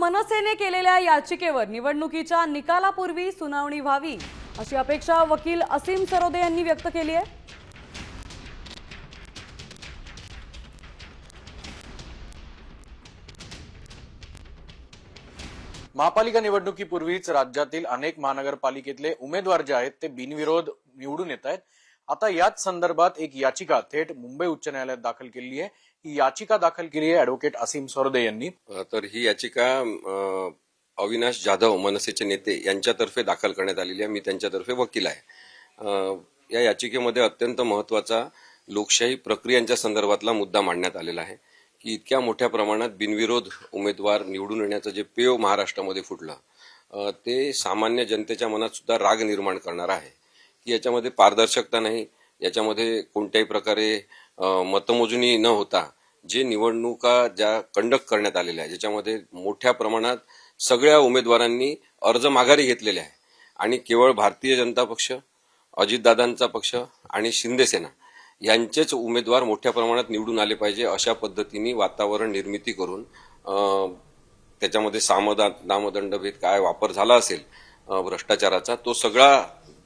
मनसेने केलेल्या याचिकेवर निवडणुकीच्या निकालापूर्वी सुनावणी व्हावी अशी अपेक्षा वकील असीम सरोदे यांनी व्यक्त केली आहे। महापालिका निवडणुकीपूर्वीच राज्यातील अनेक महानगरपालिकेतले उमेदवार जे आहेत ते बिनविरोध निवडून येत आहेत। आता याच संदर्भात एक याचिका थेट मुंबई उच्च न्यायालयात दाखल केली आहे। ही याचिका दाखल केली आहे ऍडव्होकेट असीम सरोदे यांनी। तर ही याचिका अविनाश जाधव मनसेचे नेते यांच्यातर्फे दाखल करण्यात आलेली आहे। मी त्यांच्यातर्फे वकील आहे। या याचिकेमध्ये अत्यंत महत्त्वाचा लोकशाही प्रक्रियांच्या संदर्भातला मुद्दा मांडण्यात आलेला आहे की इतक्या मोठ्या प्रमाणात बिनविरोध उमेदवार निवडून येण्याचं जे पेव महाराष्ट्रामध्ये फुटलं ते सामान्य जनतेच्या मनात सुद्धा राग निर्माण करणार आहे की याच्यामध्ये पारदर्शकता नाही, याच्यामध्ये कोणत्याही प्रकारे मतमोजणी न होता जे निवडणुका ज्या कंडक्ट करण्यात आलेल्या आहे ज्याच्यामध्ये मोठ्या प्रमाणात सगळ्या उमेदवारांनी अर्ज माघारी घेतलेले आहे आणि केवळ भारतीय जनता पक्ष, अजितदादांचा पक्ष आणि शिंदे सेना यांचेच उमेदवार मोठ्या प्रमाणात निवडून आले पाहिजे अशा पद्धतीने वातावरण निर्मिती करून त्याच्यामध्ये सामदामदंडभेद काय वापर झाला असेल भ्रष्टाचाराचा तो सगळा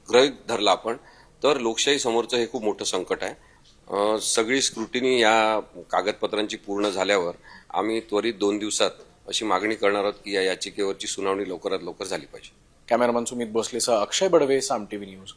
गृहीत धरला आपण तर लोकशाही समोरचं हे खूप मोठं संकट आहे। सगळी स्क्रुटिनी या कागदपत्रांची पूर्ण झाल्यावर आम्ही त्वरित 2 दिवसात अशी मागणी करणार आहोत की या याचिकेवरची सुनावणी लवकरात लवकर झाली पाहिजे। कॅमेरामन सुमित भोसलेसह अक्षय बडवे, साम टीव्ही न्यूज।